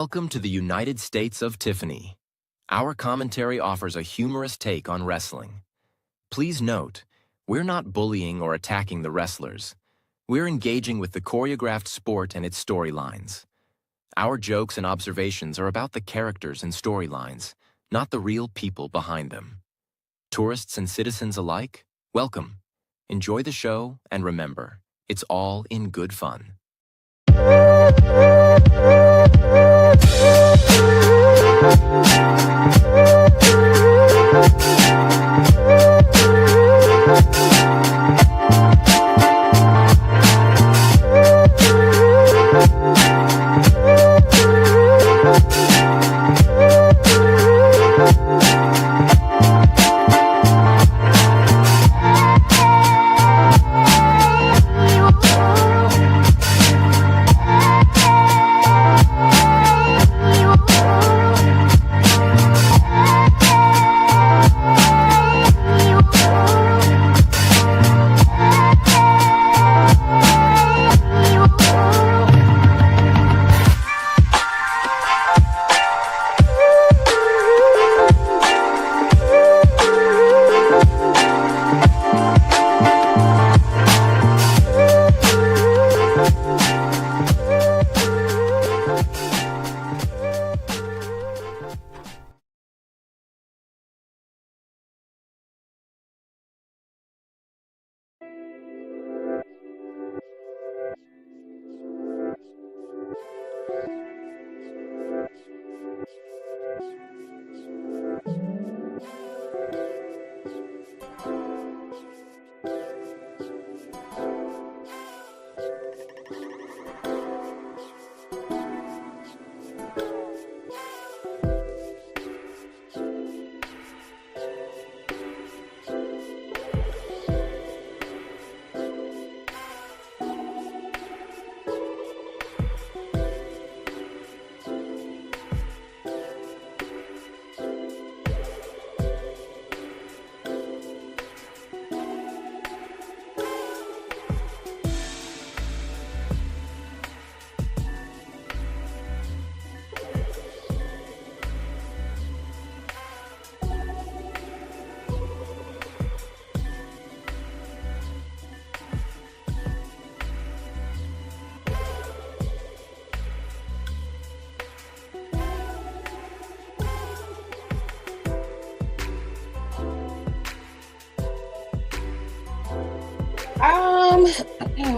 Welcome to the United States of Tiffany. Our commentary offers a humorous take on wrestling. Please note, we're not bullying or attacking the wrestlers. We're engaging with the choreographed sport and its storylines. Our jokes and observations are about the characters and storylines, not the real people behind them. Tourists and citizens alike, welcome. Enjoy the show, and remember, it's all in good fun.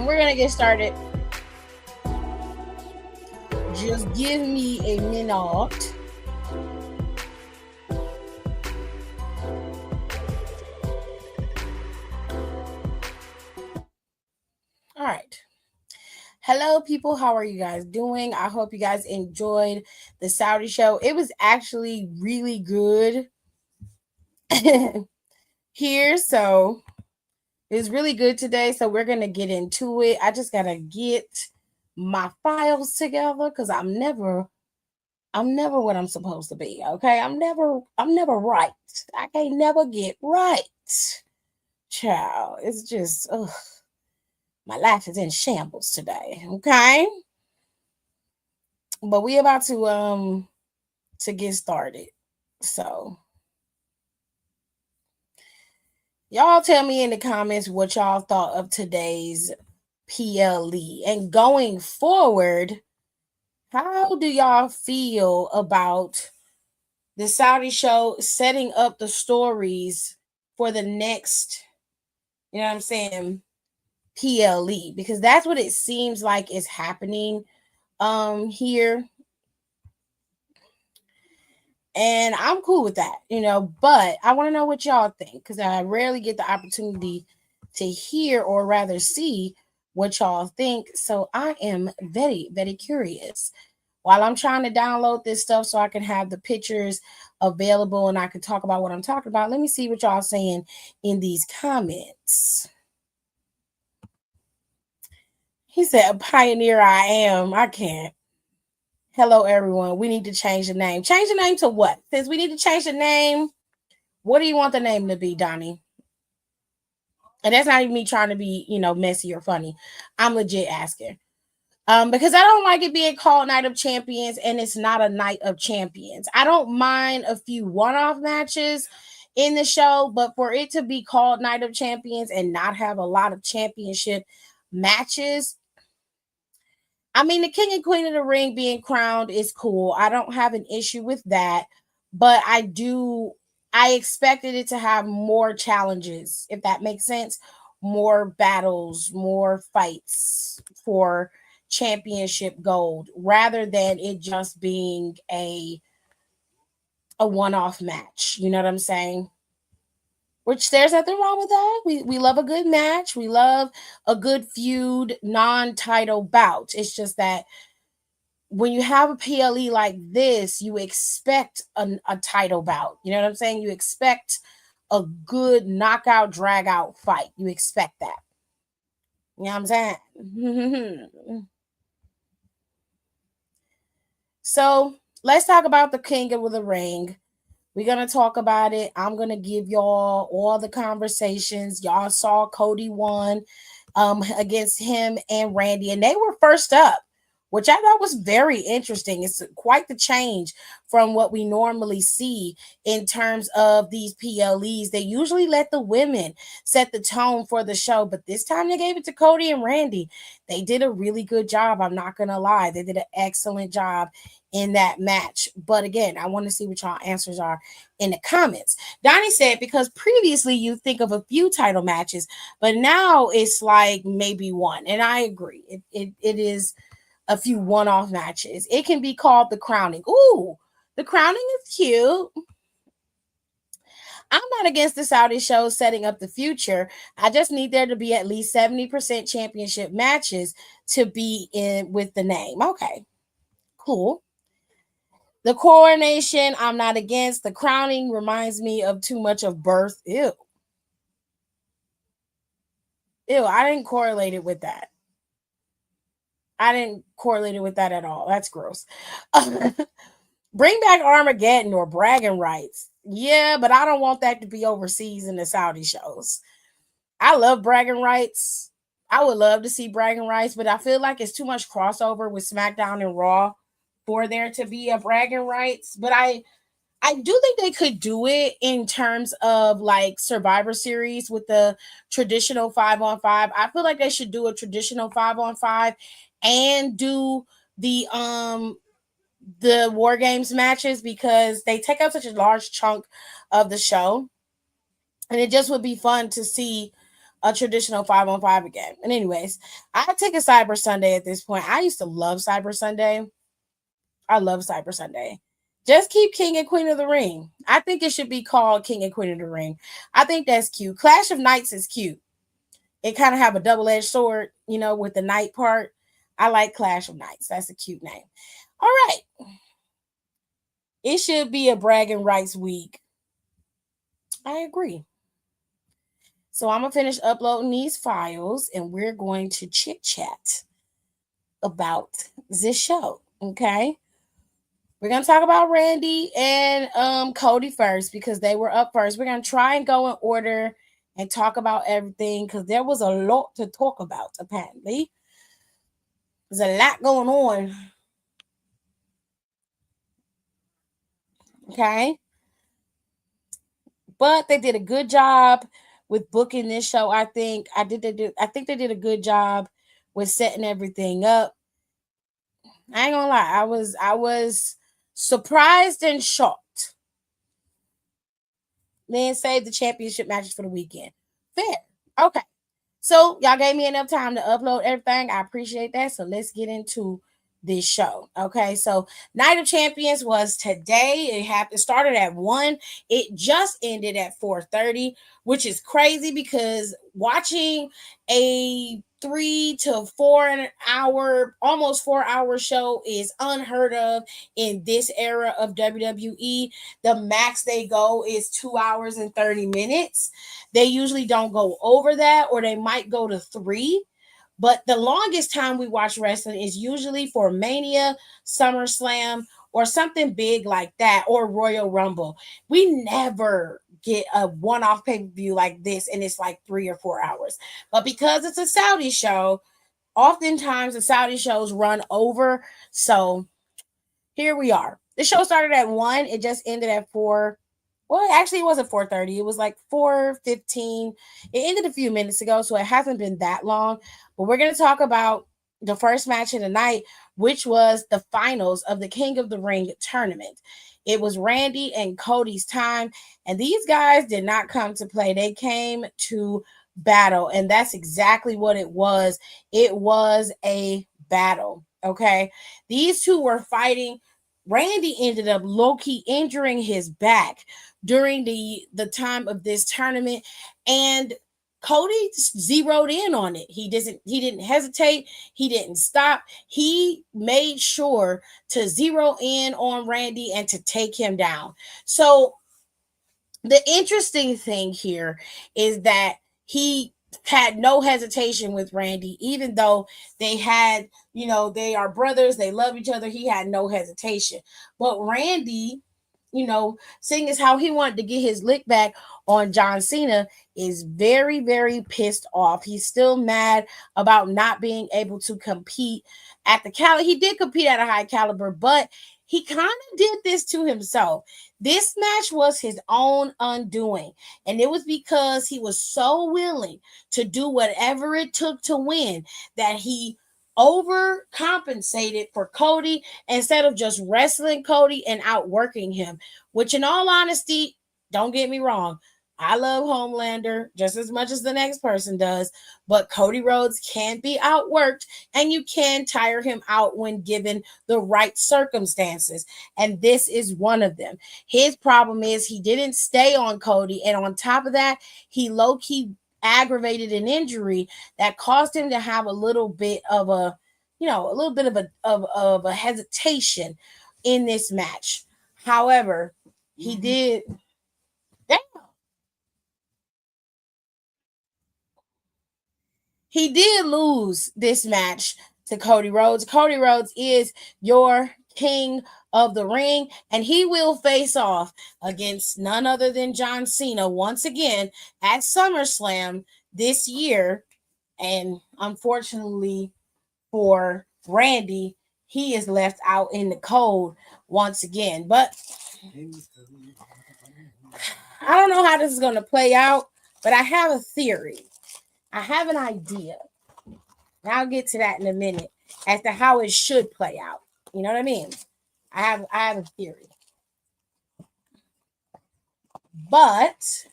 We're gonna get started. Just give me a minute. All right. Hello, people. How are you guys doing? I hope you guys enjoyed the Saudi show. It was actually really good here. So it's really good today. So we're gonna get into it. I just gotta get my files together because I'm never what I'm supposed to be. Okay. I'm never right. I can't never get right. Child. It's just my life is in shambles today. Okay. But we about to get started. So y'all tell me in the comments what y'all thought of today's PLE. And going forward, how do y'all feel about the Saudi show setting up the stories for the next, you know what I'm saying, PLE? Because that's what it seems like is happening here. And I'm cool with that, but I want to know what y'all think because I rarely get the opportunity to hear or rather see what y'all think. So I am very, very curious. While I'm trying to download this stuff so I can have the pictures available and I can talk about what I'm talking about, let me see what y'all saying in these comments. He said, a pioneer I am. I can't. Hello, everyone. We need to change the name. Change the name to what? Since we need to change the name, what do you want the name to be, Donnie? And that's not even me trying to be, messy or funny. I'm legit asking. Because I don't like it being called Night of Champions and it's not a Night of Champions. I don't mind a few one-off matches in the show, but for it to be called Night of Champions and not have a lot of championship matches, I mean, the King and Queen of the Ring being crowned is cool. I don't have an issue with that, but I expected it to have more challenges, if that makes sense, more battles, more fights for championship gold rather than it just being a one-off match. You know what I'm saying? Which there's nothing wrong with that. We love a good match. We love a good feud, non-title bout. It's just that when you have a PLE like this, you expect a title bout. You know what I'm saying? You expect a good knockout, drag out fight. You expect that. You know what I'm saying? So let's talk about the King of the Ring. We're going to talk about it. I'm going to give y'all all the conversations. Y'all saw Cody won against him and Randy, and they were first up, which I thought was very interesting. It's quite the change from what we normally see in terms of these PLEs. They usually let the women set the tone for the show, but this time they gave it to Cody and Randy. They did a really good job. I'm not going to lie. They did an excellent job in that match. But again, I want to see what y'all answers are in the comments. Donnie said, because previously you think of a few title matches, but now it's like maybe one. And I agree. It is a few one-off matches. It can be called the crowning. Ooh, the crowning is cute. I'm not against the Saudi show setting up the future. I just need there to be at least 70% championship matches to be in with the name. Okay, cool. The coronation, I'm not against. The crowning reminds me of too much of birth. Ew. Ew, I didn't correlate it with that. I didn't correlate it with that at all. That's gross. Bring back Armageddon or bragging rights. Yeah, but I don't want that to be overseas in the Saudi shows. I love bragging rights. I would love to see bragging rights, but I feel like it's too much crossover with SmackDown and Raw for there to be a bragging rights. But I do think they could do it in terms of like Survivor Series with the traditional 5-on-5. I feel like they should do a traditional 5-on-5 and do the War Games matches because they take up such a large chunk of the show. And it just would be fun to see a traditional 5-on-5 again. And anyways, I take a Cyber Sunday at this point. I used to love Cyber Sunday. I love Cyber Sunday. Just keep King and Queen of the Ring. I think it should be called King and Queen of the Ring. I think that's cute. Clash of Knights is cute. It kind of have a double-edged sword, you know, with the knight part. I like Clash of Knights. That's a cute name. All right. It should be a bragging rights week. I agree. So I'm going to finish uploading these files and we're going to chit chat about this show. Okay. We're going to talk about Randy and Cody first because they were up first. We're going to try and go in order and talk about everything because there was a lot to talk about, apparently. There's a lot going on. Okay. But they did a good job with booking this show. I think they did a good job with setting everything up. I ain't gonna lie, I was surprised and shocked. Then save the championship matches for the weekend. Fair. Okay. So y'all gave me enough time to upload everything. I appreciate that. So let's get into this show. Okay, so Night of Champions was today. It started at 1. It just ended at 4:30, which is crazy because watching a 3 to 4 hour, almost 4 hour show is unheard of in this era of WWE. The max they go is 2 hours and 30 minutes. They usually don't go over that, or they might go to 3. But the longest time we watch wrestling is usually for Mania, SummerSlam, or something big like that, or Royal Rumble. We never get a one-off pay-per-view like this, and it's like 3 or 4 hours. But because it's a Saudi show, Oftentimes the Saudi shows run over. So here we are. The show started at 1. It just ended at 4. Well, actually, it wasn't 4:30. It was like 4:15. It ended a few minutes ago, so it hasn't been that long. But we're going to talk about the first match of the night, which was the finals of the King of the Ring tournament. It was Randy and Cody's time, and these guys did not come to play. They came to battle, and that's exactly what it was. It was a battle. Okay. These two were fighting. Randy ended up low-key injuring his back during the time of this tournament, and Cody zeroed in on it. He didn't hesitate. He didn't stop. He made sure to zero in on Randy and to take him down. So the interesting thing here is that he had no hesitation with Randy, even though they had, they are brothers, they love each other. He had no hesitation. But Randy, seeing as how he wanted to get his lick back on John Cena, is very, very pissed off. He's still mad about not being able to compete at the caliber. He did compete at a high caliber, but he kind of did this to himself. This match was his own undoing, and it was because he was so willing to do whatever it took to win that he overcompensated for Cody instead of just wrestling Cody and outworking him, which in all honesty, don't get me wrong, I love Homelander just as much as the next person does, but Cody Rhodes can be outworked and you can tire him out when given the right circumstances. And this is one of them. His problem is he didn't stay on Cody. And on top of that, he low-key aggravated an injury that caused him to have a little bit of a, of a hesitation in this match. However, he did. He did lose this match to Cody Rhodes. Cody Rhodes is your king of the ring, and he will face off against none other than John Cena once again at SummerSlam this year. And unfortunately for Randy, he is left out in the cold once again. But I don't know how this is going to play out, but I have a theory. I have an idea. And I'll get to that in a minute as to how it should play out. You know what I mean? I have a theory. But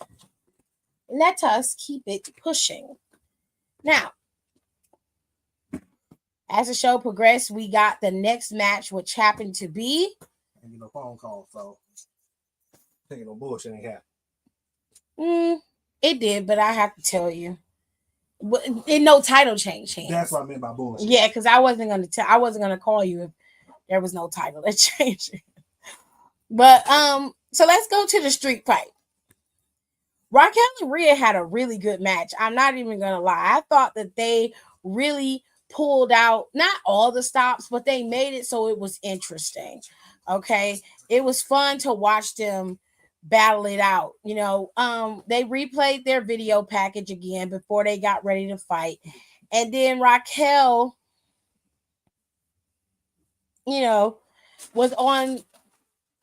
let us keep it pushing. Now, as the show progressed, we got the next match, which happened to be. And you know, phone call, so taking no bullshit ain't happen. It did, but I have to tell you. No title change hands. That's what I meant by bullshit. Yeah, because I wasn't gonna call you if there was no title that changed. But so let's go to the street fight. Raquel and Rhea had a really good match. I'm not even gonna lie. I thought that they really pulled out not all the stops, but they made it so it was interesting. Okay, it was fun to watch them battle it out. They replayed their video package again before they got ready to fight, and then Raquel, was on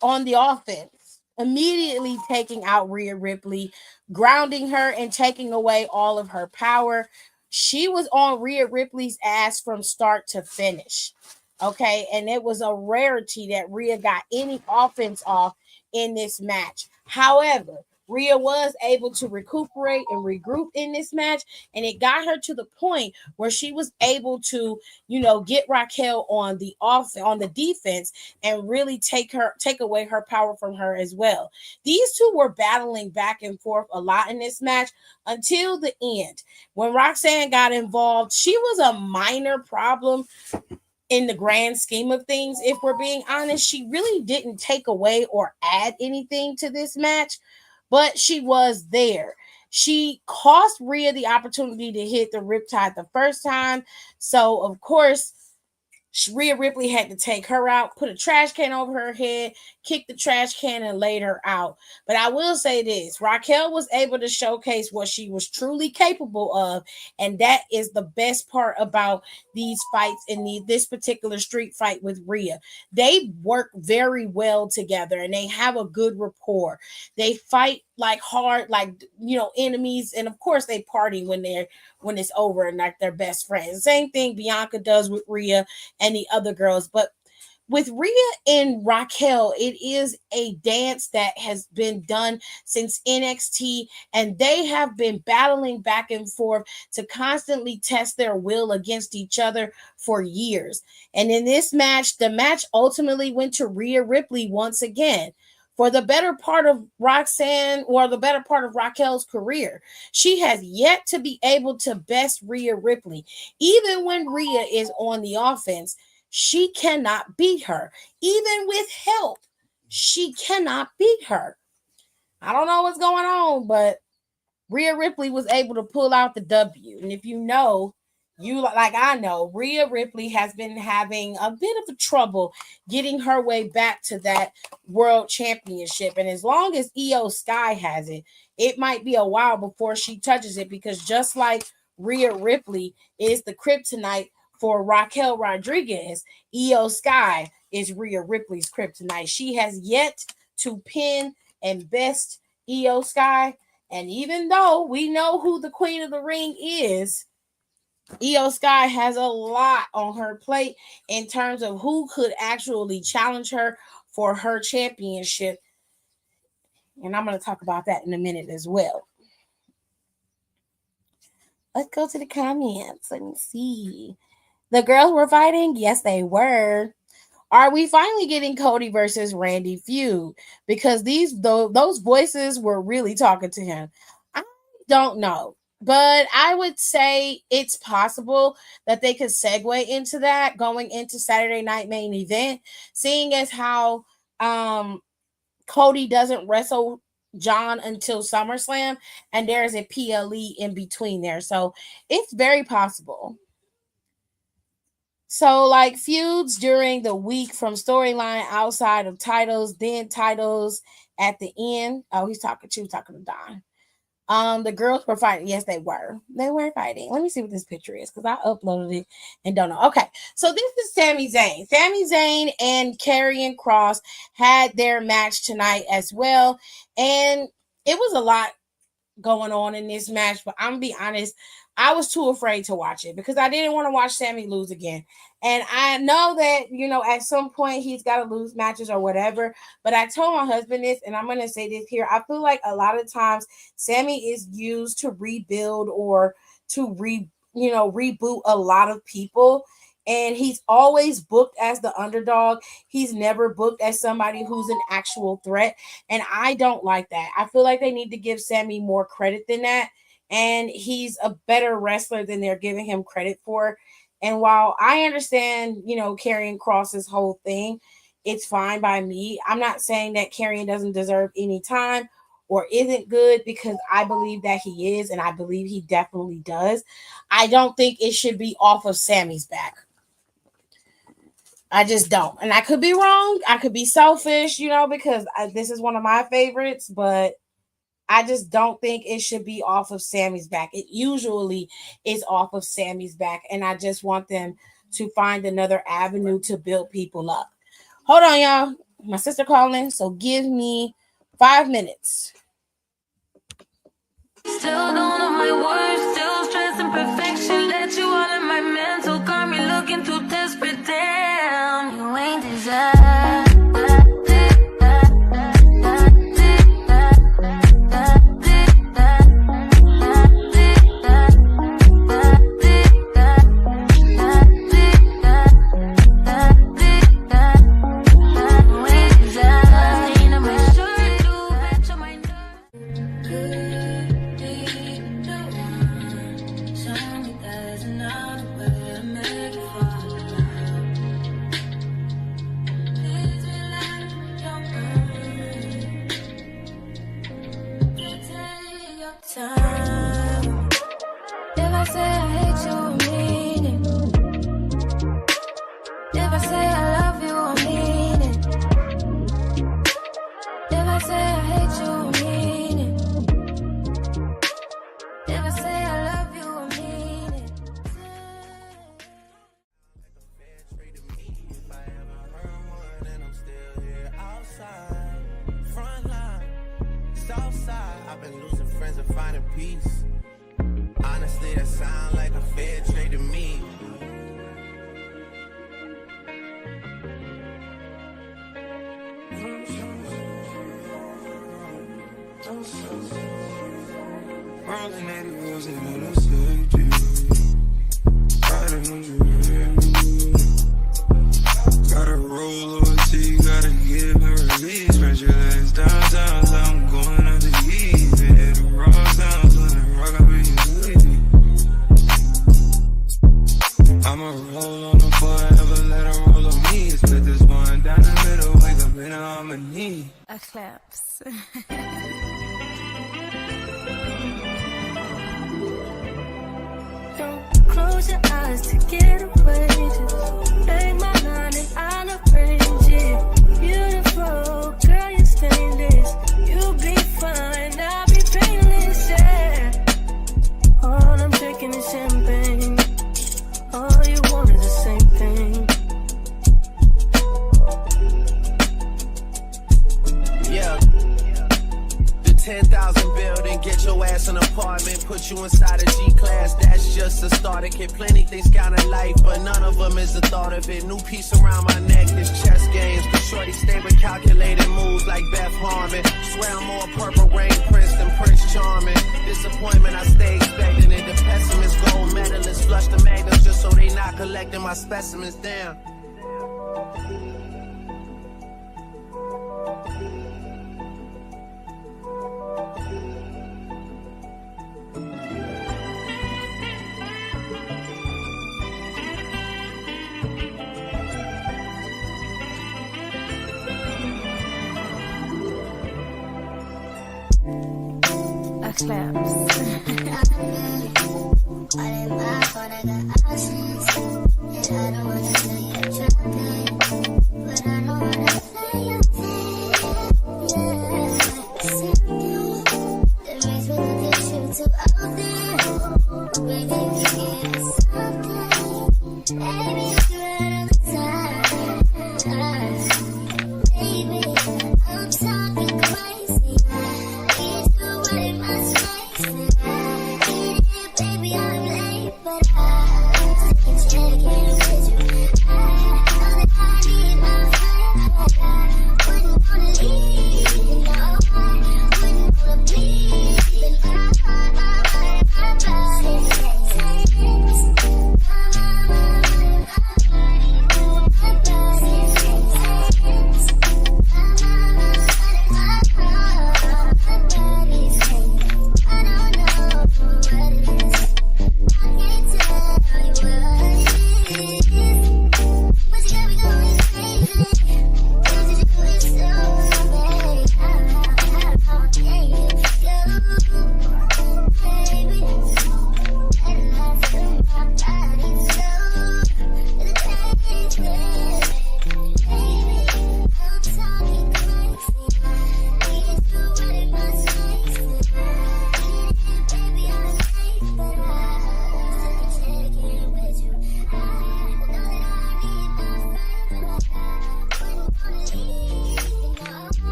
the offense, immediately taking out Rhea Ripley, grounding her and taking away all of her power. She was on Rhea Ripley's ass from start to finish. Okay, and it was a rarity that Rhea got any offense off in this match. However, Rhea was able to recuperate and regroup in this match, and it got her to the point where she was able to, get Raquel on the defense and really take away her power from her as well. These two were battling back and forth a lot in this match until the end. When Roxanne got involved, she was a minor problem in the grand scheme of things. If we're being honest, she really didn't take away or add anything to this match, but she was there. She cost Rhea the opportunity to hit the Riptide the first time. So, of course, Rhea Ripley had to take her out, put a trash can over her head, kick the trash can, and laid her out. But I will say this, Raquel was able to showcase what she was truly capable of, and that is the best part about these fights in this particular street fight with Rhea. They work very well together, and they have a good rapport. They fight like hard, like, you know, enemies, and of course they party when it's over and like they're best friends. Same thing Bianca does with Rhea and the other girls. But with Rhea and Raquel, it is a dance that has been done since NXT, and they have been battling back and forth to constantly test their will against each other for years. And in this match, the match ultimately went to Rhea Ripley once again. For the better part of Roxanne, or the better part of Raquel's career, she has yet to be able to best Rhea Ripley. Even when Rhea is on the offense, she cannot beat her. Even with help, she cannot beat her. I don't know what's going on, but Rhea Ripley was able to pull out the W. And if you know, like I know, Rhea Ripley has been having a bit of a trouble getting her way back to that world championship. And as long as Io Sky has it, it might be a while before she touches it, because just like Rhea Ripley is the kryptonite for Raquel Rodriguez, Io Sky is Rhea Ripley's kryptonite. She has yet to pin and best Io Sky. And even though we know who the Queen of the Ring is, Io Sky has a lot on her plate in terms of who could actually challenge her for her championship. And I'm going to talk about that in a minute as well. Let's go to the comments. Let me see. The girls were fighting? Yes, they were. Are we finally getting Cody versus Randy feud? Because those voices were really talking to him. I don't know. But I would say it's possible that they could segue into that going into Saturday Night Main Event, seeing as how Cody doesn't wrestle John until SummerSlam, and there's a PLE in between there. So it's very possible. So, like, feuds during the week from storyline outside of titles, then titles at the end. Oh, she was talking to Don. The girls were fighting. Yes, they were. They were fighting. Let me see what this picture is, because I uploaded it and don't know. Okay, so this is Sami Zayn. Sami Zayn and Karrion Kross had their match tonight as well, and it was a lot going on in this match. But I'm gonna be honest, I was too afraid to watch it because I didn't want to watch Sami lose again. And I know that, you know, at some point he's got to lose matches or whatever. But I told my husband this, and I'm going to say this here. I feel like a lot of times Sami is used to rebuild or to reboot a lot of people. And he's always booked as the underdog. He's never booked as somebody who's an actual threat. And I don't like that. I feel like they need to give Sami more credit than that. And he's a better wrestler than they're giving him credit for. And while I understand, you know, Karrion Kross's whole thing, it's fine by me. I'm not saying that Karrion doesn't deserve any time or isn't good, because I believe that he is, and I believe he definitely does. I don't think it should be off of Sami's back. I just don't. And I could be wrong. I could be selfish, you know, because this is one of my favorites, but I just don't think it should be off of Sami's back. It usually is off of Sami's back, and I just want them to find another avenue to build people up. Hold on, y'all. My sister calling, so give me 5 minutes. Still don't know my words, still stressing perfection. Let you all in my mental, got me looking too desperate. Damn, you ain't desired. been losing friends and finding peace. Honestly, that sound like a fair trade to me. Rolling 80 wheels in a safety. Riding on you. Gotta roll OT, gotta give and release. Spread your legs downtown, so I'm going out to eat. Hit the raw sounds, let it rock up in your sleep. I'ma roll on the forever, let her roll on me. Split this one down the middle, wake up in harmony. A claps. Don't close your eyes to get away. Just make my mind and I'll arrange it. Beautiful, girl, you're stainless. You'll be fine, I'll be painless, yeah. All I'm drinking is champagne. All you want is the same thing. Yeah. The 10,000 building, get your ass an apartment, put you inside a G-class, that's just a starter kit. Plenty things count in life, but none of them is the thought of it. New piece around my neck, this chess games. Cause shorty stay with calculated moves like Beth Harmon. Swear I'm more Purple Rain Prince than Prince Charming. Disappointment, I stay expecting it. The pessimist, gold medalists, flush the magnets just so they not collecting my specimens down. A claps.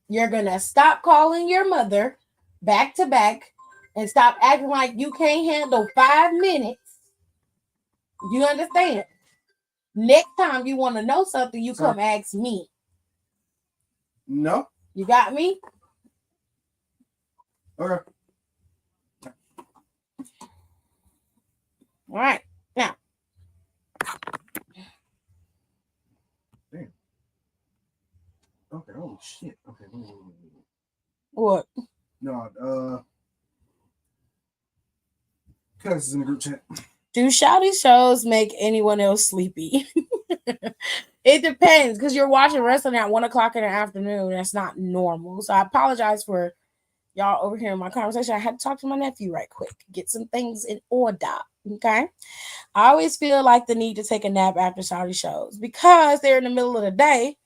You're going to stop calling your mother back to back and stop acting like you can't handle 5 minutes. You understand? Next time you want to know something, you come ask me. No. You got me? Okay. All right. Now. Damn. Okay. Holy shit. Okay. Wait. What? No. Cuz is in the group chat. Do shouty shows make anyone else sleepy? It depends, because you're watching wrestling at 1 o'clock in the afternoon. That's not normal. So I apologize for Y'all overhearing my conversation. I had to talk to my nephew right quick, get some things in order. Okay. I always feel like the need to take a nap after Saudi shows because they're in the middle of the day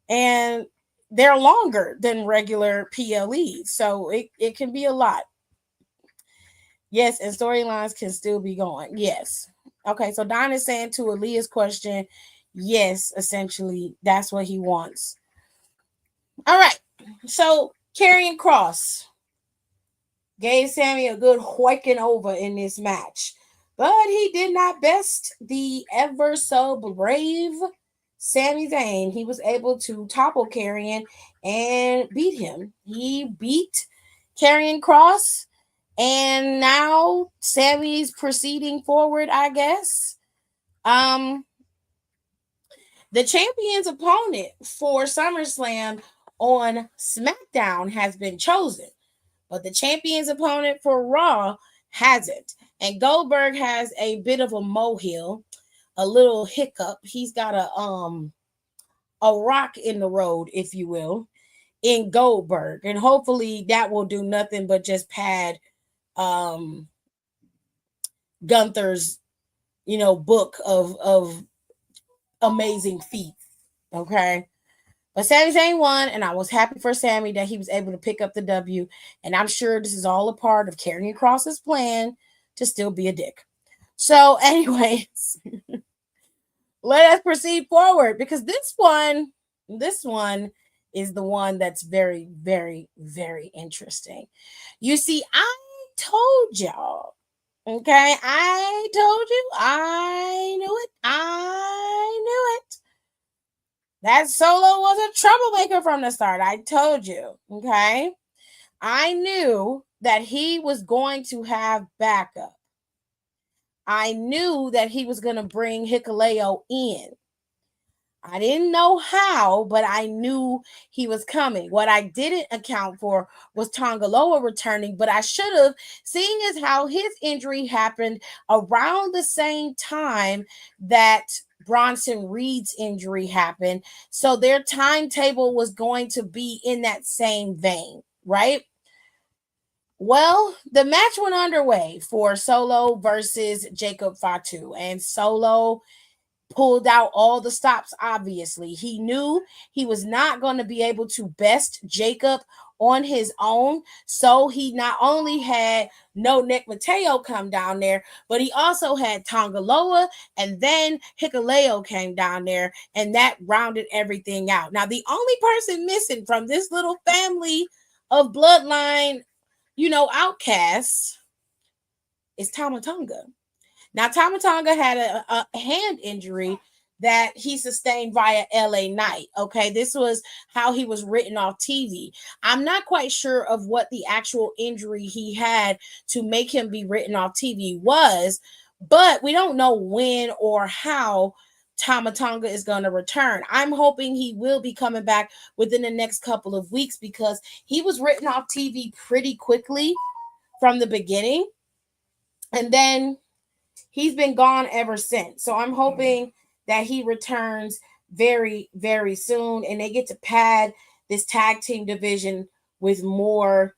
and they're longer than regular PLEs. So it can be a lot. Yes, and storylines can still be going. Yes. Okay, so Don is saying to Aaliyah's question, yes, essentially, that's what he wants. All right. So Karrion Kross gave Sammy a good whacking over in this match, but he did not best the ever so brave Sami Zayn. He was able to topple Karrion and beat him. He beat Karrion Kross, and now Sammy's proceeding forward, I guess. The champion's opponent for SummerSlam on SmackDown has been chosen, but the champion's opponent for Raw hasn't. And Goldberg has a bit of a molehill, a little hiccup. He's got a rock in the road, if you will, in Goldberg. And hopefully that will do nothing but just pad Gunther's, book of amazing feats. Okay. But Sami Zayn won, and I was happy for Sami that he was able to pick up the W. And I'm sure this is all a part of Karrion Kross's plan to still be a dick. So, anyways, let us proceed forward because this one is the one that's very, very, very interesting. You see, I told y'all, okay, I told you, I knew it. That Solo was a troublemaker from the start. I told you, okay? I knew that he was going to have backup. I knew that he was going to bring Hikuleo in. I didn't know how, but I knew he was coming. What I didn't account for was Tongaloa returning, but I should have, seeing as how his injury happened around the same time that Bronson Reed's injury happened. So their timetable was going to be in that same vein, right? Well, the match went underway for Solo versus Jacob Fatu, and Solo pulled out all the stops. Obviously, he knew he was not going to be able to best Jacob on his own, so he not only had No Nick Mateo come down there, but he also had Tongaloa, and then Hikuleo came down there, and that rounded everything out. Now, the only person missing from this little family of bloodline, outcasts is Tama Tonga. Now, Tama Tonga had a hand injury that he sustained via LA Knight. Okay, this was how he was written off TV. I'm not quite sure of what the actual injury he had to make him be written off TV was, but we don't know when or how Tama Tonga is going to return. I'm hoping he will be coming back within the next couple of weeks because he was written off TV pretty quickly from the beginning. And then he's been gone ever since. So I'm hoping that he returns very, very soon and they get to pad this tag team division with more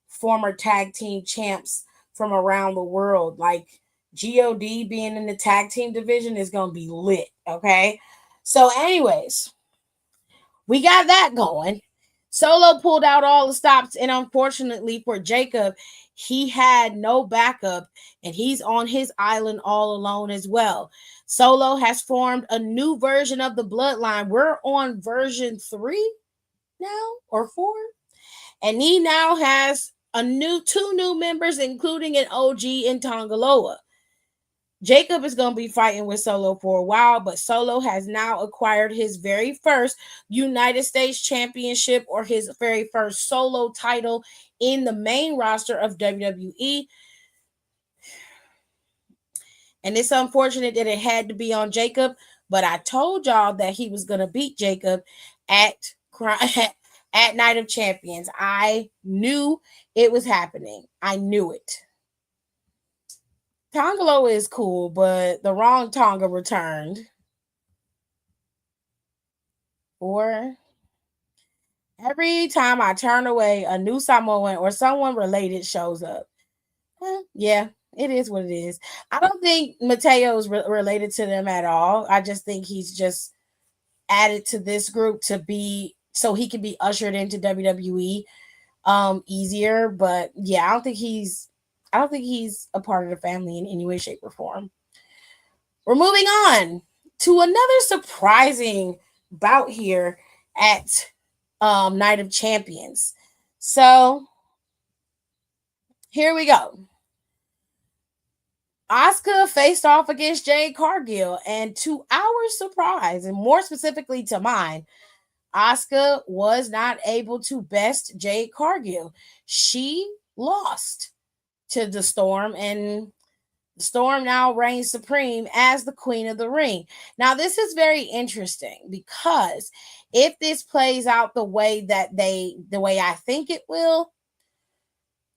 former tag team champs from around the world. Like God being in the tag team division is going to be lit. Okay. So anyways, we got that going. Solo pulled out all the stops, and unfortunately for Jacob, he had no backup, and he's on his island all alone as well. Solo has formed a new version of the bloodline. We're on version 3 now, or 4, and he now has two new members, including an OG in Tongaloa. Jacob is going to be fighting with Solo for a while, but Solo has now acquired his very first United States Championship, or his very first solo title in the main roster of WWE. And it's unfortunate that it had to be on Jacob, but I told y'all that he was going to beat Jacob at Night of Champions. I knew it was happening. I knew it. Tongaloa is cool, but the wrong Tonga returned. Or Every time I turn away, a new Samoan or someone related shows up. Yeah, it is what it is. I don't think Mateo is related to them at all. I just think he's just added to this group to be so he can be ushered into WWE easier. But yeah, I don't think he's a part of the family in any way, shape, or form. We're moving on to another surprising bout here at Night of Champions. So here we go. Asuka faced off against Jade Cargill, and to our surprise, and more specifically to mine, Asuka was not able to best Jade Cargill. She lost to the Storm, and the Storm now reigns supreme as the Queen of the Ring. Now, this is very interesting because if this plays out the way I think it will,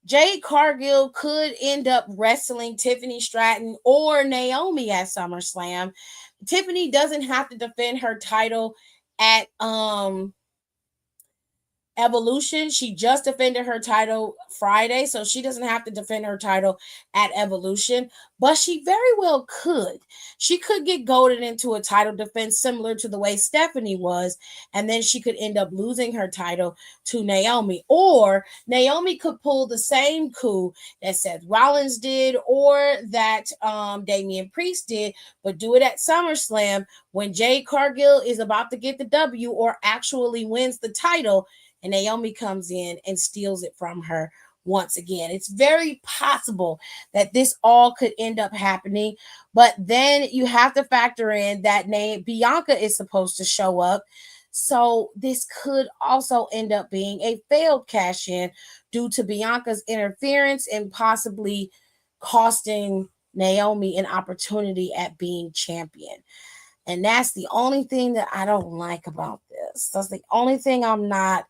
Jade Cargill could end up wrestling Tiffany Stratton or Naomi at SummerSlam. Tiffany doesn't have to defend her title at Evolution. She just defended her title Friday, so she doesn't have to defend her title at Evolution, but she very well could. She could get goaded into a title defense similar to the way Stephanie was, and then she could end up losing her title to Naomi, or Naomi could pull the same coup that Seth Rollins did or that Damian Priest did, but do it at SummerSlam when Jade Cargill is about to get the W or actually wins the title, and Naomi comes in and steals it from her once again. It's very possible that this all could end up happening, but then you have to factor in that Bianca is supposed to show up. So this could also end up being a failed cash-in due to Bianca's interference and possibly costing Naomi an opportunity at being champion. And that's the only thing that I don't like about this. That's the only thing I'm not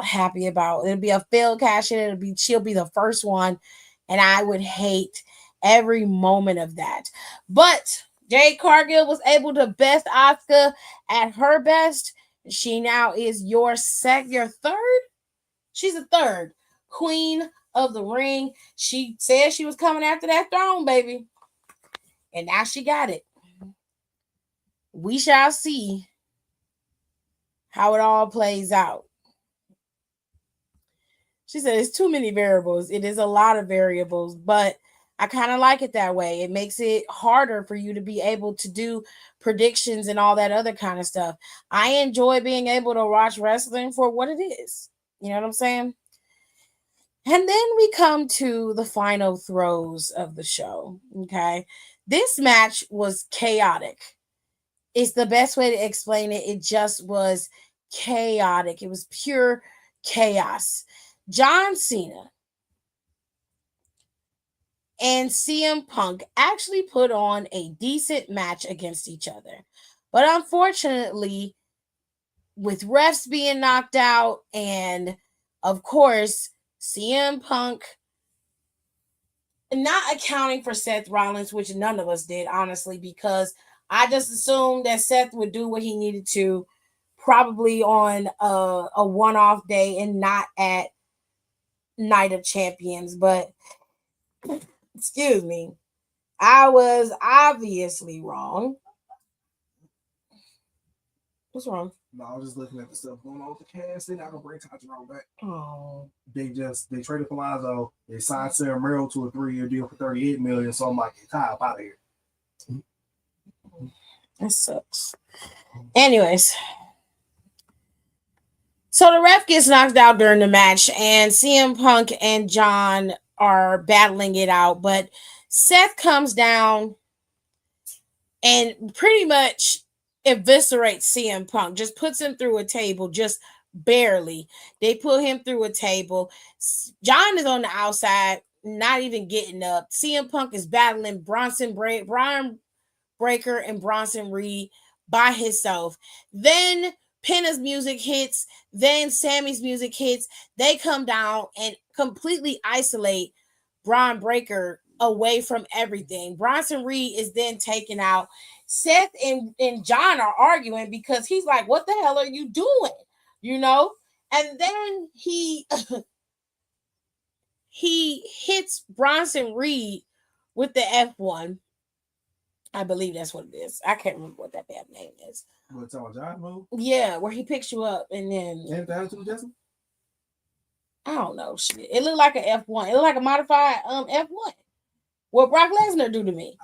happy about. It'll be a failed cash in. She'll be the first one, and I would hate every moment of that. But Jade Cargill was able to best Asuka at her best. She now is your third. She's a third Queen of the Ring. She said she was coming after that throne, baby, and now she got it. We shall see how it all plays out. She said it's too many variables. It is a lot of variables, but I kind of like it that way. It makes it harder for you to be able to do predictions and all that other kind of stuff. I enjoy being able to watch wrestling for what it is. You know what I'm saying? And then we come to the final throes of the show. Okay. This match was chaotic. It's the best way to explain it. It just was chaotic. It was pure chaos. John Cena and CM Punk actually put on a decent match against each other. But unfortunately, with refs being knocked out and, of course, CM Punk not accounting for Seth Rollins, which none of us did, honestly, because I just assumed that Seth would do what he needed to, probably on a one-off day and not at Night of Champions. But excuse me, I was obviously wrong. What's wrong? No, I was just looking at the stuff going on with the cast. They're not gonna bring Tajiro back. Oh, They traded Palazzo. They signed Sarah Merrill to a 3-year deal for $38 million. So I'm like, Ty, up out of here. that sucks. Anyways, so the ref gets knocked out during the match, and CM Punk and John are battling it out, but Seth comes down and pretty much eviscerates CM Punk, just puts him through a table, just barely. They put him through a table. John is on the outside, not even getting up. CM Punk is battling Brian Breaker and Bronson Reed by himself. Then Penna's music hits, then Sammy's music hits. They come down and completely isolate Brian Breaker away from everything. Bronson Reed is then taken out. Seth and John are arguing because he's like, what the hell are you doing? You know? And then he hits Bronson Reed with the F1. I believe that's what it is. I can't remember what that damn name is. What's on John move? Yeah, where he picks you up and then And the attitude adjustment? I don't know shit. It looked like an F1. It looked like a modified F1. What Brock Lesnar do to me?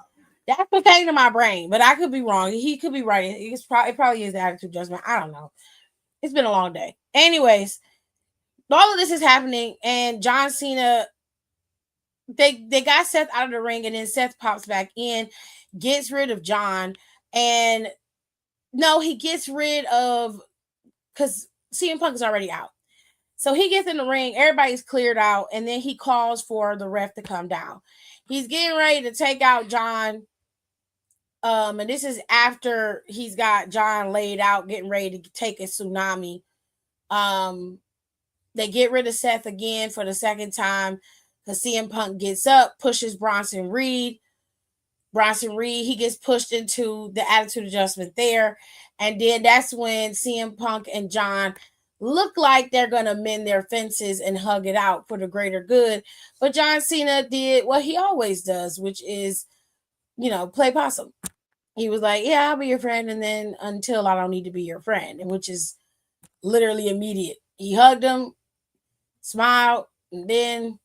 That's what came to my brain, but I could be wrong. He could be right. It probably is the attitude adjustment. I don't know. It's been a long day. Anyways, all of this is happening, and John Cena, they got Seth out of the ring, and then Seth pops back in, gets rid of John, and no, he gets rid of, because CM Punk is already out. So he gets in the ring, everybody's cleared out, and then he calls for the ref to come down. He's getting ready to take out John. And this is after he's got John laid out, getting ready to take a tsunami. They get rid of Seth again for the second time because CM Punk gets up, pushes Bronson Reed. Bronson Reed, he gets pushed into the attitude adjustment there. And then that's when CM Punk and John look like they're going to mend their fences and hug it out for the greater good. But John Cena did what he always does, which is, play possum. He was like, yeah, I'll be your friend. And then until I don't need to be your friend, which is literally immediate. He hugged him, smiled, and then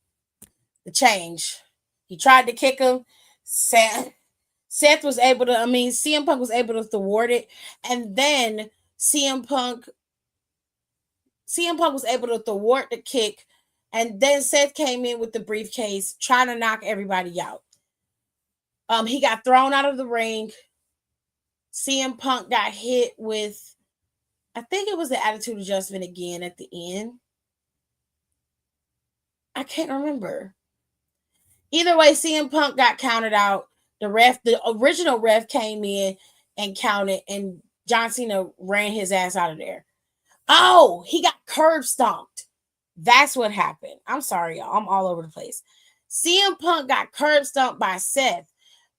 the change. He tried to kick him. Seth was able to, CM Punk was able to thwart it. And then CM Punk was able to thwart the kick. And then Seth came in with the briefcase, trying to knock everybody out. He got thrown out of the ring. CM Punk got hit with, I think it was the attitude adjustment again at the end. I can't remember. Either way, CM Punk got counted out. The original ref came in and counted, and John Cena ran his ass out of there. Oh, he got curb stomped. That's what happened. I'm sorry, y'all. I'm all over the place. CM Punk got curb stomped by Seth.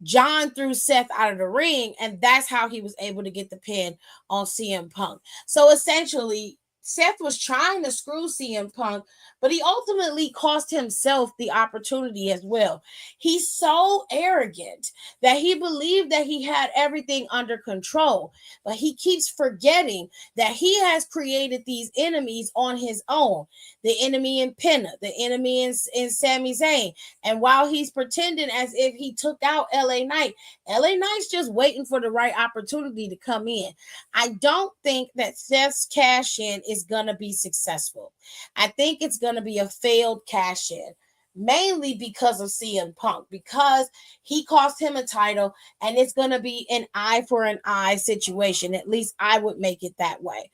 John threw Seth out of the ring, and that's how he was able to get the pin on CM Punk. So essentially, Seth was trying to screw CM Punk, but he ultimately cost himself the opportunity as well. He's so arrogant that he believed that he had everything under control, but he keeps forgetting that he has created these enemies on his own. The enemy in Penna, the enemy in Sami Zayn. And while he's pretending as if he took out LA Knight, LA Knight's just waiting for the right opportunity to come in. I don't think that Seth's cash-in is going to be successful. I think it's going to be a failed cash-in, mainly because of CM Punk, because he cost him a title, and it's going to be an eye for an eye situation. At least I would make it that way.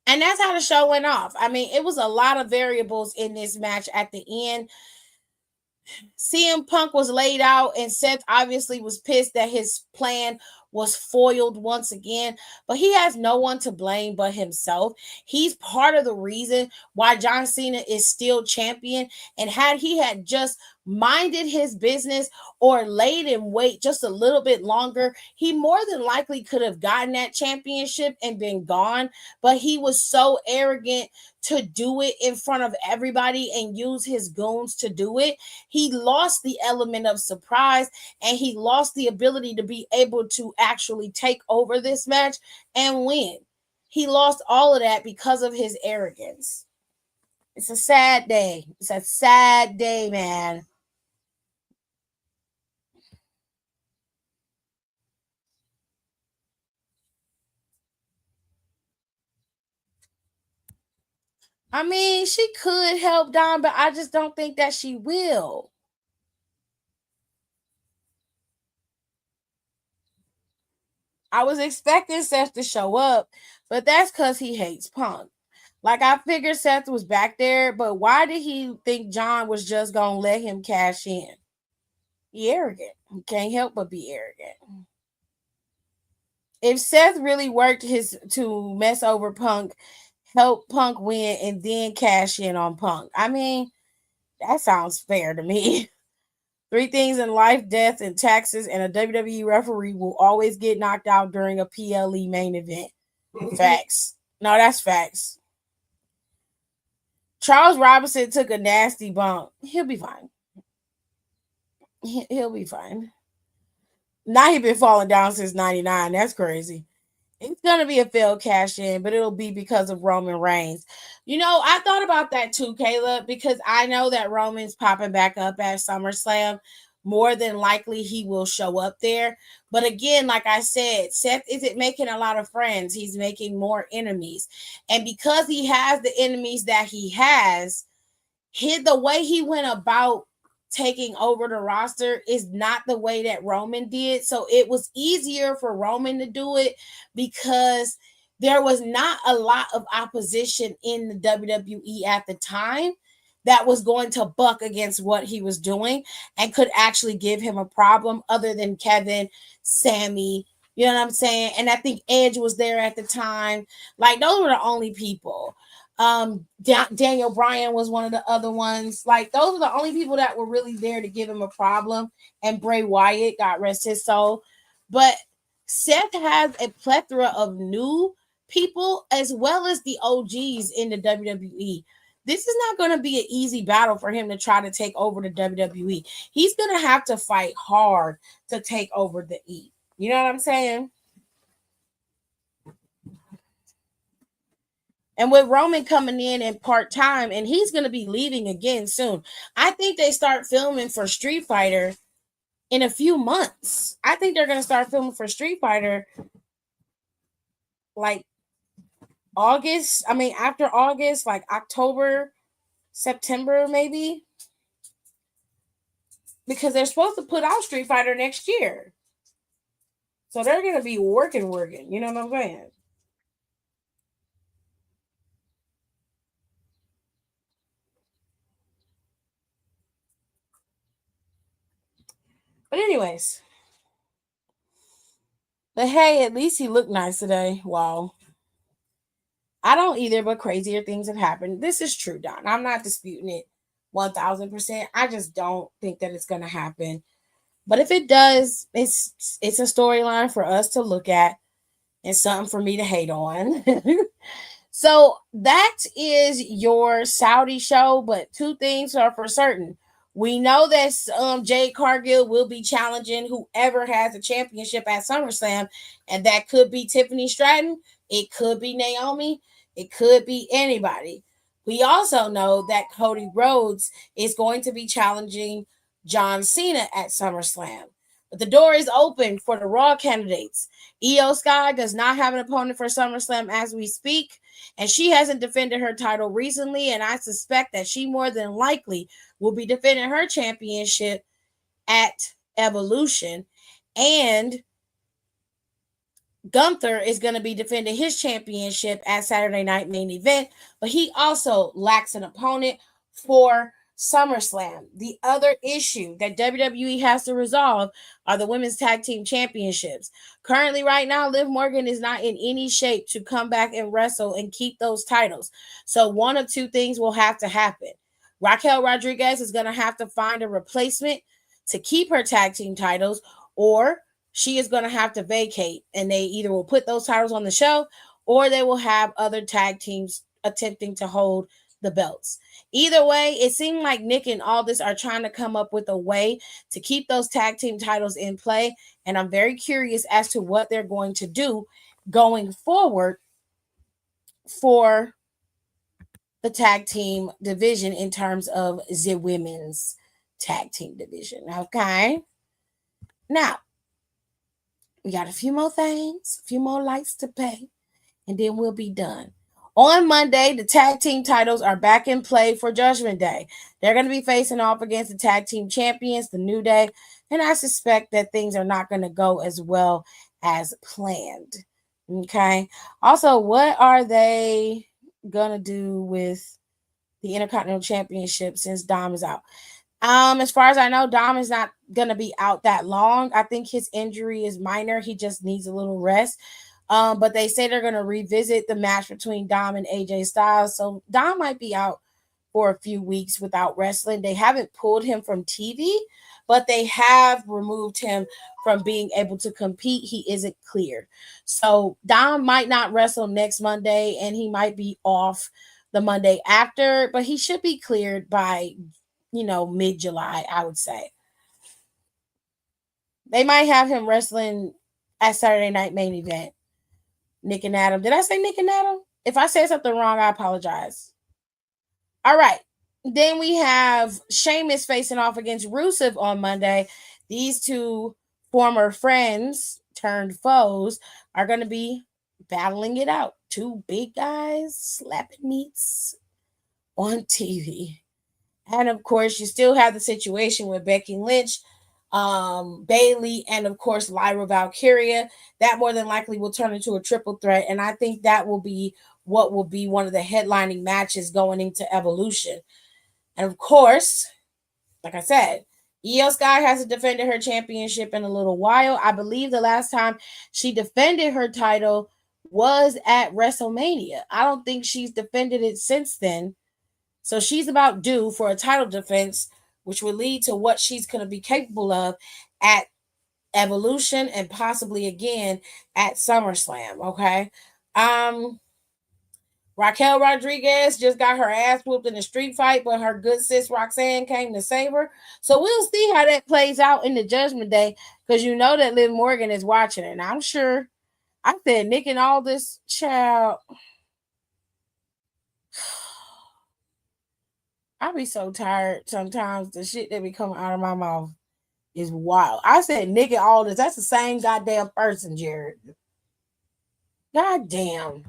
And that's how the show went off. It was a lot of variables in this match at the end. CM Punk was laid out, and Seth obviously was pissed that his plan was foiled once again, but he has no one to blame but himself. He's part of the reason why John Cena is still champion, and had he had just minded his business or laid in wait just a little bit longer, he more than likely could have gotten that championship and been gone, but he was so arrogant to do it in front of everybody and use his goons to do it. He lost the element of surprise, and he lost the ability to be able to actually take over this match and win. He lost all of that because of his arrogance. It's a sad day. It's a sad day, man. She could help Don, but I just don't think that she will. I was expecting Seth to show up, but that's because he hates Punk. Like, I figured Seth was back there, but why did he think John was just going to let him cash in? He arrogant. He can't help but be arrogant. If Seth really worked to mess over Punk, help Punk win, and then cash in on Punk, that sounds fair to me. 3 things in life, death, and taxes, and a WWE referee will always get knocked out during a PLE main event. Facts. No, that's facts. Charles Robinson took a nasty bump. He'll be fine. He'll be fine. Now he's been falling down since 99. That's crazy. It's going to be a failed cash in, but it'll be because of Roman Reigns. You know, I thought about that too, Caleb, because I know that Roman's popping back up at SummerSlam. More than likely, he will show up there. But again, like I said, Seth isn't making a lot of friends. He's making more enemies. And because he has the enemies that he has, the way he went about taking over the roster is not the way that Roman did. So it was easier for Roman to do it because there was not a lot of opposition in the WWE at the time that was going to buck against what he was doing and could actually give him a problem other than Kevin, Sammy, you know what I'm saying? And I think Edge was there at the time. Like, those were the only people. Daniel Bryan was one of the other ones. Like, those were the only people that were really there to give him a problem. And Bray Wyatt, God rest his soul. But Seth has a plethora of new people as well as the OGs in the WWE. This is not going to be an easy battle for him to try to take over the WWE. He's going to have to fight hard to take over the E. You know what I'm saying? And with Roman coming in part-time, and he's going to be leaving again soon. I think they start filming for Street Fighter in a few months. I think they're going to start filming for Street Fighter like August. I mean, after August, like October, September, maybe. Because they're supposed to put out Street Fighter next year. So they're going to be working. You know what I'm saying? But anyways. But hey, at least he looked nice today. Wow. I don't either, but crazier things have happened. This is true, Don. I'm not disputing it 1,000%. I just don't think that it's going to happen. But if it does, it's a storyline for us to look at and something for me to hate on. So that is your Saudi show, but 2 things are for certain. We know that Jade Cargill will be challenging whoever has the championship at SummerSlam, and that could be Tiffany Stratton, it could be Naomi, it could be anybody. We also know that Cody Rhodes is going to be challenging John Cena at SummerSlam. But the door is open for the Raw candidates. Io Sky does not have an opponent for SummerSlam as we speak, and she hasn't defended her title recently, and I suspect that she more than likely will be defending her championship at Evolution. And Gunther is going to be defending his championship at Saturday Night Main Event, but he also lacks an opponent for SummerSlam. The other issue that WWE has to resolve are the women's tag team championships. Currently, right now, Liv Morgan is not in any shape to come back and wrestle and keep those titles. So one of 2 things will have to happen. Raquel Rodriguez is going to have to find a replacement to keep her tag team titles, or she is going to have to vacate, and they either will put those titles on the show or they will have other tag teams attempting to hold the belts. Either way, it seemed like Nick and Aldis are trying to come up with a way to keep those tag team titles in play, and I'm very curious as to what they're going to do going forward for the tag team division in terms of the women's tag team division. Okay. Now, we got a few more things, a few more lights to pay, and then we'll be done. On Monday, the tag team titles are back in play for Judgment Day. They're going to be facing off against the tag team champions, the New Day, and I suspect that things are not going to go as well as planned. Okay. Also, what are they going to do with the Intercontinental Championship since Dom is out? As far as I know, Dom is not going to be out that long. I think his injury is minor. He just needs a little rest. But they say they're going to revisit the match between Dom and AJ Styles. So Dom might be out for a few weeks without wrestling. They haven't pulled him from TV, but they have removed him from being able to compete. He isn't cleared. So Dom might not wrestle next Monday, and he might be off the Monday after, but he should be cleared by, mid-July, I would say. They might have him wrestling at Saturday Night Main Event. Nick and Adam. Did I say Nick and Adam? If I said something wrong, I apologize. All right. Then we have Sheamus facing off against Rusev on Monday. These two former friends turned foes are going to be battling it out. Two big guys slapping meats on TV. And of course, you still have the situation with Becky Lynch, Bailey, and of course Lyra Valkyria. That more than likely will turn into a triple threat, and I think that will be what will be one of the headlining matches going into Evolution. And of course, like I said, Io Sky hasn't defended her championship in a little while. I believe the last time she defended her title was at WrestleMania. I don't think she's defended it since then. So she's about due for a title defense, which will lead to what she's going to be capable of at Evolution and possibly again at SummerSlam. Okay. Raquel Rodriguez just got her ass whooped in a street fight, but her good sis Roxanne came to save her. So we'll see how that plays out in the Judgment Day, because you know that Liv Morgan is watching it. And I'm sure I said Nick and all this child. I be so tired sometimes. The shit that be coming out of my mouth is wild. I said Nick and all this. That's the same goddamn person, Jared. God damn.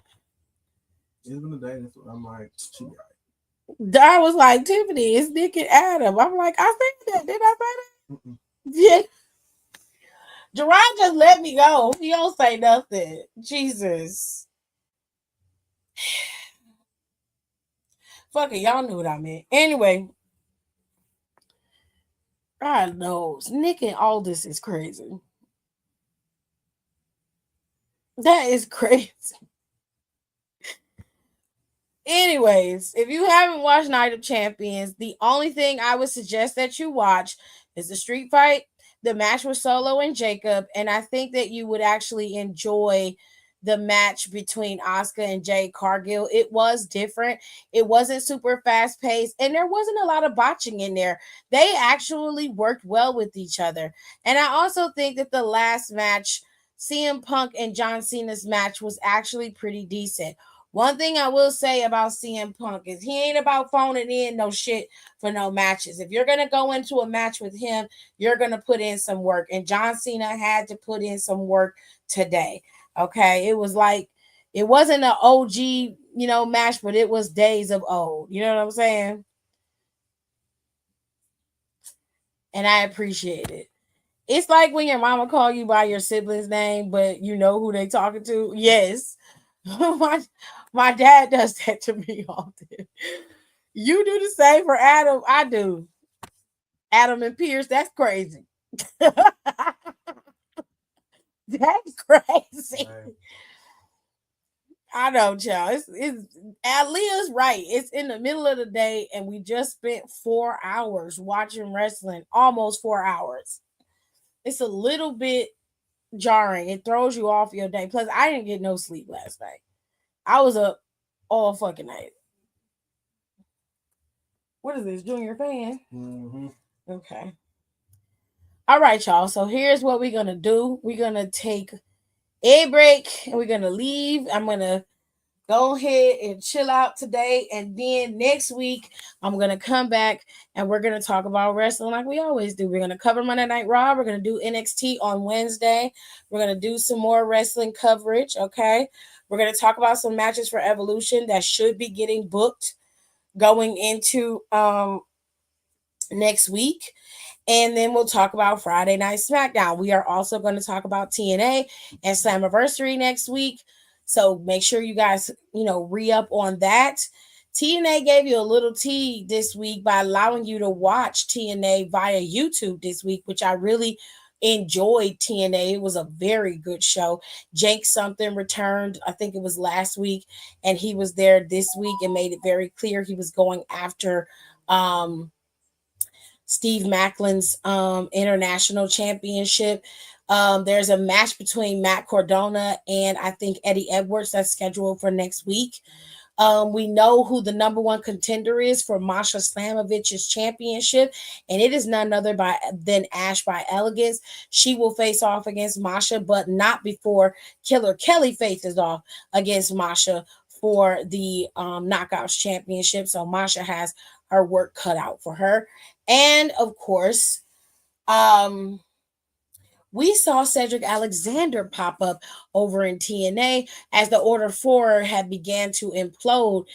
It's been a day. That's what I'm like, she right. I was like, Tiffany, it's Nick and Adam. I'm like, I said that. Did I say that? Mm-mm. Yeah. Gerard just let me go. He don't say nothing. Jesus. Fuck it. Y'all knew what I meant. Anyway. God knows. Nick and all this is crazy. That is crazy. Anyways, if you haven't watched Night of Champions, the only thing I would suggest that you watch is the street fight, the match with Solo and Jacob, and I think that you would actually enjoy the match between Asuka and Jade Cargill. It was different. It wasn't super fast paced, and there wasn't a lot of botching in there. They actually worked well with each other. And I also think that the last match, CM Punk and John Cena's match, was actually pretty decent. One thing I will say about CM Punk is he ain't about phoning in no shit for no matches. If you're going to go into a match with him, you're going to put in some work. And John Cena had to put in some work today. Okay. It was like, it wasn't an OG, match, but it was days of old. You know what I'm saying? And I appreciate it. It's like when your mama call you by your sibling's name, but you know who they talking to. Yes. My dad does that to me often. You do the same for Adam. I do. Adam and Pierce, that's crazy. That's crazy. Right. I know, child. It's Leah's right. It's in the middle of the day, and we just spent 4 hours watching wrestling, almost 4 hours. It's a little bit jarring. It throws you off your day. Plus, I didn't get no sleep last night. I was up all fucking night. What is this, Junior fan? Mm-hmm. Okay. All right, y'all. So here's what we're going to do. We're going to take a break and we're going to leave. I'm going to go ahead and chill out today. And then next week, I'm going to come back and we're going to talk about wrestling like we always do. We're going to cover Monday Night Raw. We're going to do NXT on Wednesday. We're going to do some more wrestling coverage, okay? We're going to talk about some matches for Evolution that should be getting booked going into next week. And then we'll talk about Friday Night SmackDown. We are also going to talk about TNA and Slammiversary next week. So make sure you guys, re-up on that. TNA gave you a little tea this week by allowing you to watch TNA via YouTube this week, which I really enjoyed TNA. It was a very good show. Jake something returned, I think it was last week, and he was there this week and made it very clear he was going after Steve Macklin's international championship. There's a match between Matt Cardona and I think Eddie Edwards that's scheduled for next week. We know who the number one contender is for Masha Slamovich's championship, and it is none other than Ash by Elegance. She will face off against Masha, but not before Killer Kelly faces off against Masha for the Knockouts championship. So Masha has her work cut out for her. And of course, we saw Cedric Alexander pop up over in TNA as the Order 4 had began to implode.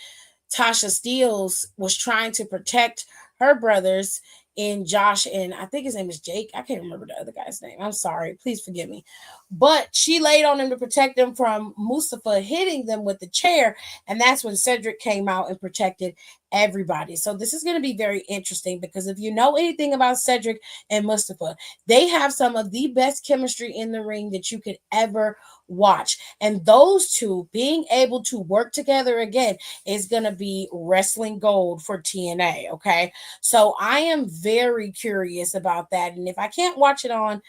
Tasha Steelz was trying to protect her brothers in Josh and I think his name is Jake. I can't remember the other guy's name. I'm sorry. Please forgive me. But she laid on him to protect them from Mustafa hitting them with the chair. And that's when Cedric came out and protected everybody. So this is going to be very interesting because if you know anything about Cedric and Mustafa, they have some of the best chemistry in the ring that you could ever watch. And those two being able to work together again is going to be wrestling gold for TNA. Okay. So I am very curious about that. And if I can't watch it on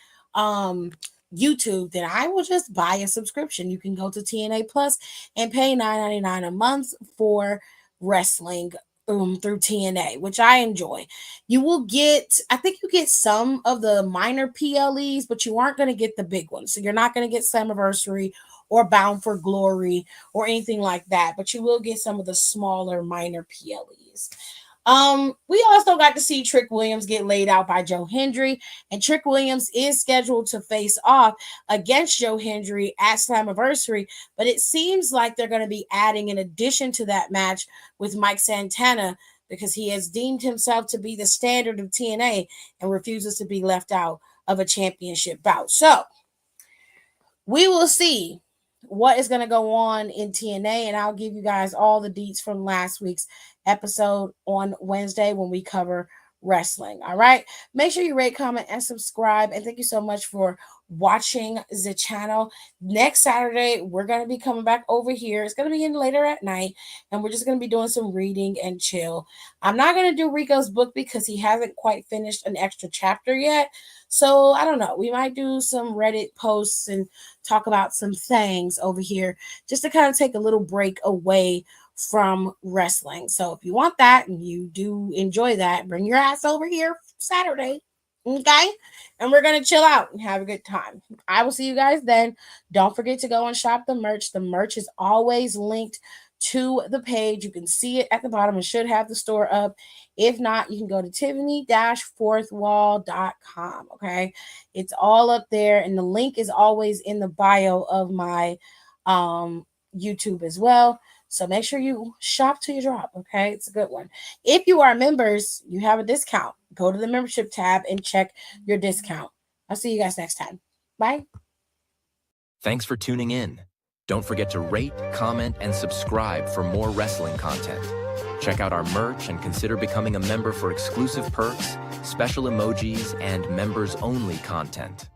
YouTube, then I will just buy a subscription. You can go to TNA Plus and pay $9.99 a month for wrestling through TNA, which I enjoy. You will get, I think you get some of the minor PLEs, but you aren't going to get the big ones. So you're not going to get Slammiversary or Bound for Glory or anything like that, but you will get some of the smaller minor PLEs. We also got to see Trick Williams get laid out by Joe Hendry, and Trick Williams is scheduled to face off against Joe Hendry at Slammiversary, but it seems like they're going to be adding an addition to that match with Mike Santana because he has deemed himself to be the standard of TNA and refuses to be left out of a championship bout. So we will see what is going to go on in TNA, and I'll give you guys all the deets from last week's episode on Wednesday when we cover wrestling. All right, make sure you rate, comment, and subscribe, and thank you so much for watching the channel. Next Saturday we're going to be coming back over here. It's going to be in later at night, and we're just going to be doing some reading and chill. I'm not going to do Rico's book because he hasn't quite finished an extra chapter yet, so I don't know, we might do some Reddit posts and talk about some things over here just to kind of take a little break away from wrestling. So if you want that and you do enjoy that, bring your ass over here Saturday, okay? And we're gonna chill out and have a good time. I will see you guys then. Don't forget to go and shop the merch. The merch is always linked to the page. You can see it at the bottom. It should have the store up. If not, you can go to Tiffany-fourthwall.com. Okay, it's all up there, and the link is always in the bio of my YouTube as well. So make sure you shop till you drop, okay? It's a good one. If you are members, you have a discount. Go to the membership tab and check your discount. I'll see you guys next time. Bye. Thanks for tuning in. Don't forget to rate, comment, and subscribe for more wrestling content. Check out our merch and consider becoming a member for exclusive perks, special emojis, and members-only content.